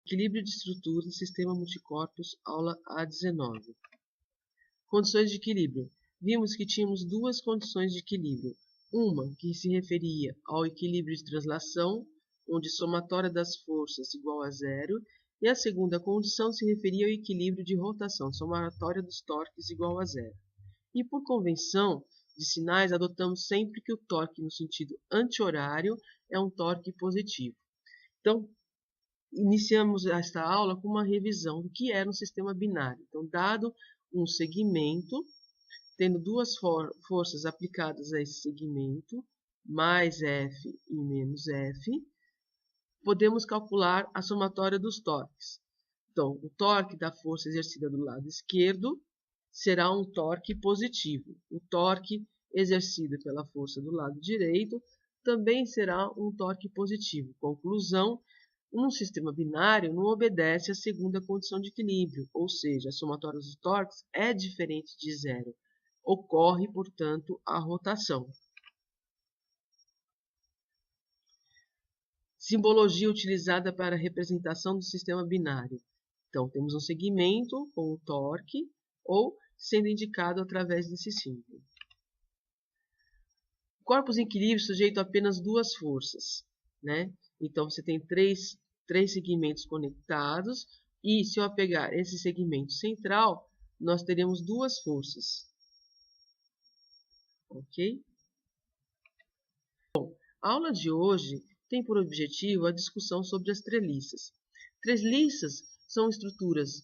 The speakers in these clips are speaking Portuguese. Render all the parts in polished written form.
Equilíbrio de estrutura do sistema multicorpos, aula A19. Condições de equilíbrio. Vimos que tínhamos duas condições de equilíbrio. Uma que se referia ao equilíbrio de translação, onde somatória das forças igual a zero, e a segunda condição se referia ao equilíbrio de rotação, somatória dos torques igual a zero. E por convenção de sinais, adotamos sempre que o torque no sentido anti-horário é um torque positivo. Então, iniciamos esta aula com uma revisão do que era um sistema binário. Então, dado um segmento, tendo duas forças aplicadas a esse segmento, mais F e menos F, podemos calcular a somatória dos torques. Então, o torque da força exercida do lado esquerdo será um torque positivo. O torque exercido pela força do lado direito também será um torque positivo. Conclusão: um sistema binário não obedece à segunda condição de equilíbrio, ou seja, a somatória dos torques é diferente de zero. Ocorre, portanto, a rotação. Simbologia utilizada para a representação do sistema binário. Então, temos um segmento com o torque, ou sendo indicado através desse símbolo. Corpos em equilíbrio sujeito a apenas duas forças, né? Então, você tem três segmentos conectados, e se eu pegar esse segmento central, nós teremos duas forças. Ok? Bom, a aula de hoje tem por objetivo a discussão sobre as treliças. Treliças são estruturas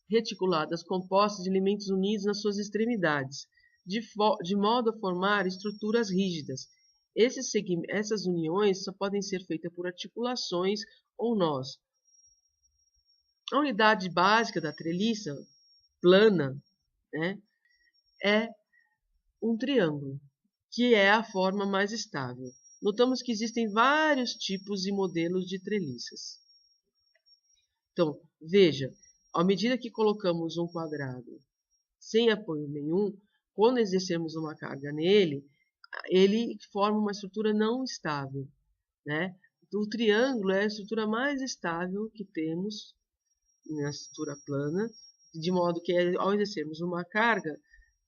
reticuladas compostas de elementos unidos nas suas extremidades, de modo a formar estruturas rígidas. Essas uniões só podem ser feitas por articulações ou nós. A unidade básica da treliça plana, né, é um triângulo, que é a forma mais estável. Notamos que existem vários tipos e modelos de treliças. Então, veja, à medida que colocamos um quadrado sem apoio nenhum, quando exercemos uma carga nele, ele forma uma estrutura não estável, né? O triângulo é a estrutura mais estável que temos na estrutura plana, de modo que ao exercermos uma carga,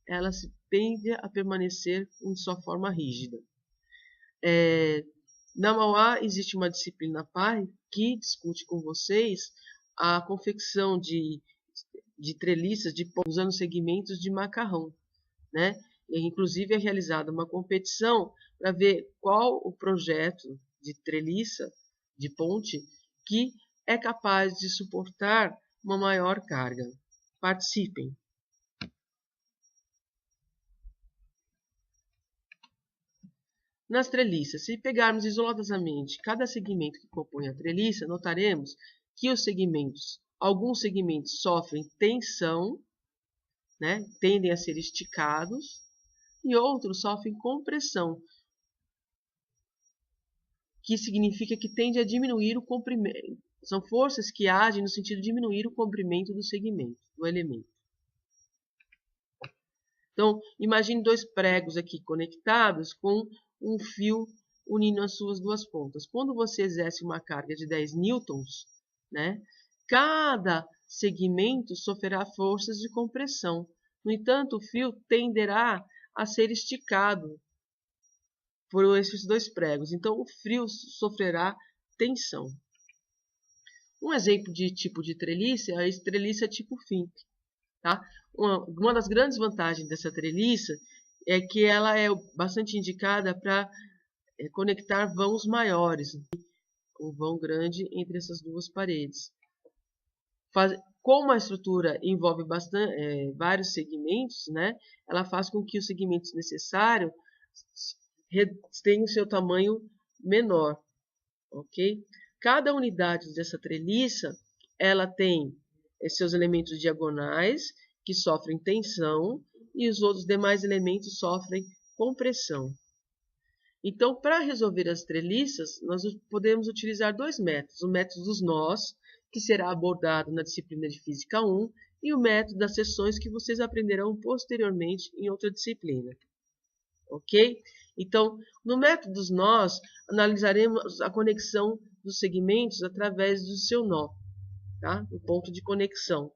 ela tende a permanecer em sua forma rígida. Na Mauá existe uma disciplina PAR que discute com vocês a confecção de treliças usando segmentos de macarrão, né? E, inclusive é realizada uma competição para ver qual o projeto de treliça, de ponte, que é capaz de suportar uma maior carga. Participem! Nas treliças, se pegarmos isoladamente cada segmento que compõe a treliça, notaremos que alguns segmentos sofrem tensão, né, tendem a ser esticados, e outros sofrem compressão, que significa que tende a diminuir o comprimento. São forças que agem no sentido de diminuir o comprimento do segmento, do elemento. Então, imagine dois pregos aqui conectados com um fio unindo as suas duas pontas. Quando você exerce uma carga de 10 newtons, né, cada segmento sofrerá forças de compressão. No entanto, o fio tenderá a ser esticado por esses dois pregos. Então, o fio sofrerá tensão. Um exemplo de tipo de treliça é a treliça tipo Fink. Tá? Uma das grandes vantagens dessa treliça é que ela é bastante indicada para conectar vãos maiores, um vão grande entre essas duas paredes. Como a estrutura envolve vários segmentos, né, ela faz com que os segmentos necessários tenham seu tamanho menor. Ok? Cada unidade dessa treliça ela tem seus elementos diagonais que sofrem tensão e os outros demais elementos sofrem compressão. Então, para resolver as treliças, nós podemos utilizar dois métodos. O método dos nós, que será abordado na disciplina de Física 1, e o método das seções, que vocês aprenderão posteriormente em outra disciplina. ok? Então, no método dos nós, analisaremos a conexão dos segmentos através do seu nó, tá? O ponto de conexão.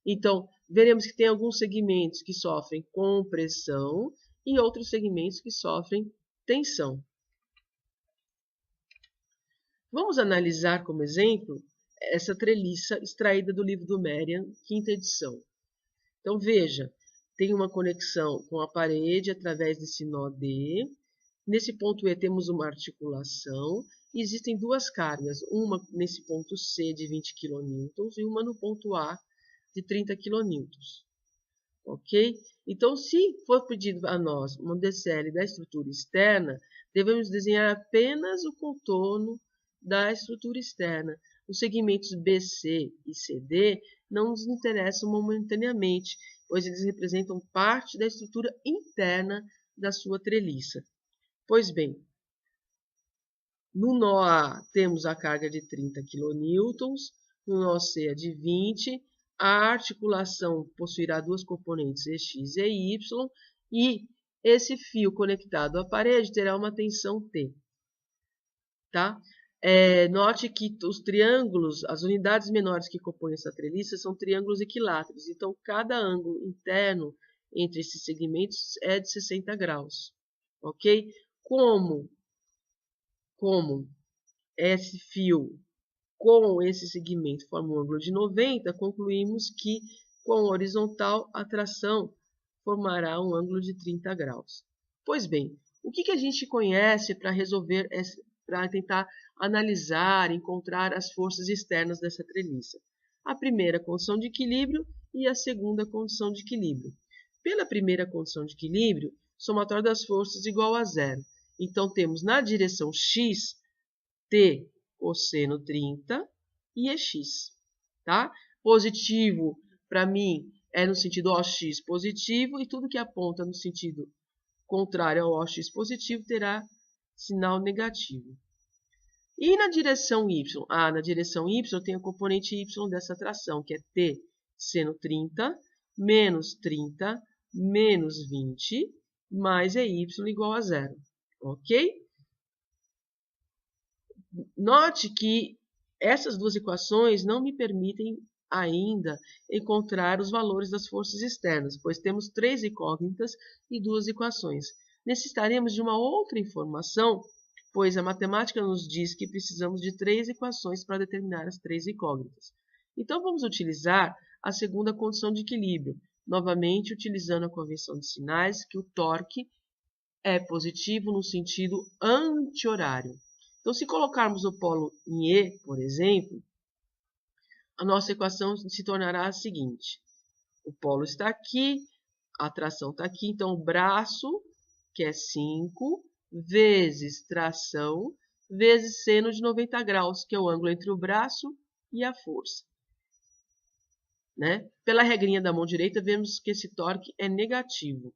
Então, veremos que tem alguns segmentos que sofrem compressão e outros segmentos que sofrem tensão. Vamos analisar como exemplo essa treliça extraída do livro do Merriam, quinta edição. Então, veja, tem uma conexão com a parede através desse nó D. Nesse ponto E temos uma articulação e existem duas cargas, uma nesse ponto C de 20 kN e uma no ponto A de 30 kN. Ok? Então, se for pedido a nós uma DCL da estrutura externa, devemos desenhar apenas o contorno da estrutura externa. Os segmentos BC e CD não nos interessam momentaneamente, pois eles representam parte da estrutura interna da sua treliça. Pois bem, no nó A temos a carga de 30 kN, no nó C a de 20, a articulação possuirá duas componentes EX e Y, e esse fio conectado à parede terá uma tensão T. Tá? Note que os triângulos, as unidades menores que compõem essa treliça são triângulos equiláteros, então cada ângulo interno entre esses segmentos é de 60 graus. Ok? Como esse fio com esse segmento forma um ângulo de 90, concluímos que com a horizontal a tração formará um ângulo de 30 graus. Pois bem, o que a gente conhece para resolver, para tentar analisar, encontrar as forças externas dessa treliça? A primeira condição de equilíbrio e a segunda condição de equilíbrio. Pela primeira condição de equilíbrio, somatório das forças igual a zero. Então, temos na direção x, T cosseno 30 e EX. Tá? Positivo, para mim, é no sentido OX positivo, e tudo que aponta no sentido contrário ao OX positivo terá sinal negativo. E na direção Y? Na direção Y tem a componente Y dessa tração, que é T seno 30, menos 30, menos 20, mais EY igual a zero. Ok? Note que essas duas equações não me permitem ainda encontrar os valores das forças externas, pois temos três incógnitas e duas equações. Necessitaremos de uma outra informação, pois a matemática nos diz que precisamos de três equações para determinar as três incógnitas. Então, vamos utilizar a segunda condição de equilíbrio, novamente utilizando a convenção de sinais, que o torque é positivo no sentido anti-horário. Então, se colocarmos o polo em E, por exemplo, a nossa equação se tornará a seguinte. O polo está aqui, a tração está aqui, então o braço, que é 5, vezes tração, vezes seno de 90 graus, que é o ângulo entre o braço e a força. Né? Pela regrinha da mão direita, vemos que esse torque é negativo.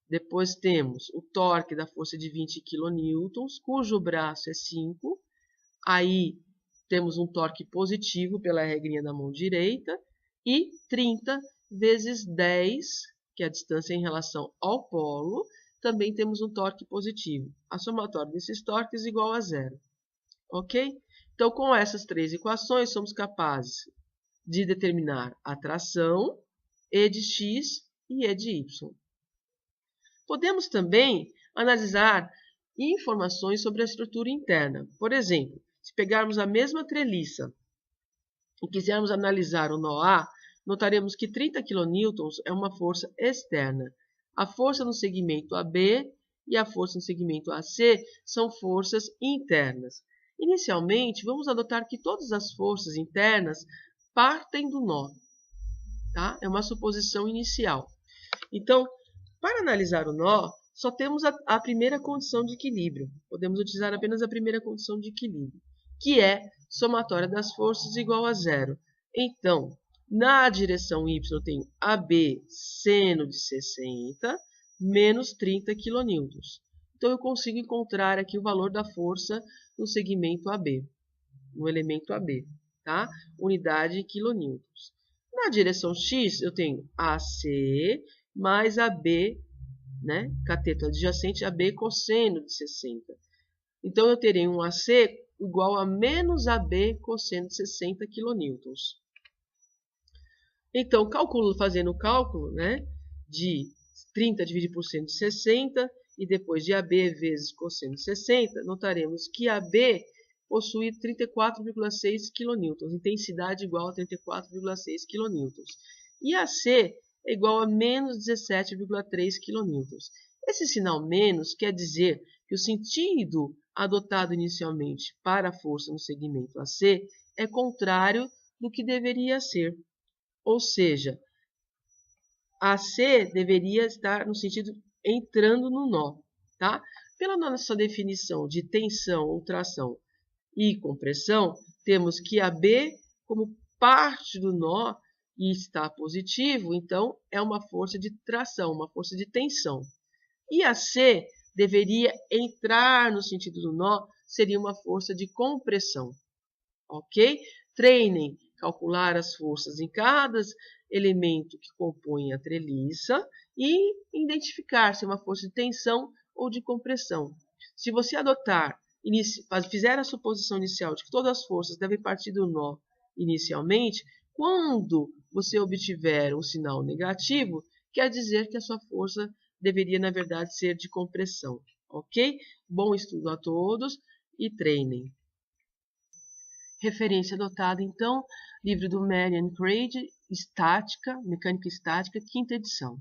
Depois temos o torque da força de 20 kN, cujo braço é 5. Aí temos um torque positivo pela regrinha da mão direita. E 30 vezes 10, que é a distância em relação ao polo, também temos um torque positivo. A somatória desses torques é igual a zero. Ok? Então, com essas três equações, somos capazes de determinar a tração, E de x e E de y. Podemos também analisar informações sobre a estrutura interna. Por exemplo, se pegarmos a mesma treliça e quisermos analisar o nó A, notaremos que 30 kN é uma força externa. A força no segmento AB e a força no segmento AC são forças internas. Inicialmente, vamos adotar que todas as forças internas partem do nó. Tá? É uma suposição inicial. Então, para analisar o nó, só temos a primeira condição de equilíbrio. Podemos utilizar apenas a primeira condição de equilíbrio, que é somatória das forças igual a zero. Então, na direção Y eu tenho AB seno de 60 menos 30 kN. Então, eu consigo encontrar aqui o valor da força no segmento AB, no elemento AB, tá? Unidade kN. Na direção X eu tenho AC mais AB né? Cateto adjacente a B cosseno de 60. Então, eu terei um AC igual a menos AB cosseno de 60 kN. Então, fazendo o cálculo, né, de 30 dividido por 160 e depois de AB vezes cosseno de 60, notaremos que AB possui 34,6 kN, intensidade igual a 34,6 kN. E AC é igual a menos 17,3 kN. Esse sinal menos quer dizer que o sentido adotado inicialmente para a força no segmento AC é contrário do que deveria ser. Ou seja, AC deveria estar no sentido entrando no nó, tá? Pela nossa definição de tensão ou tração e compressão, temos que AB, como parte do nó e está positivo, então é uma força de tração, uma força de tensão. E AC deveria entrar no sentido do nó, seria uma força de compressão, ok? Treinem calcular as forças em cada elemento que compõe a treliça e identificar se é uma força de tensão ou de compressão. Se você fizer a suposição inicial de que todas as forças devem partir do nó inicialmente, quando você obtiver um sinal negativo, quer dizer que a sua força deveria, na verdade, ser de compressão. Ok? Bom estudo a todos e treinem. Referência adotada, então, livro do Marian Craig, Estática, Mecânica Estática, 5ª edição.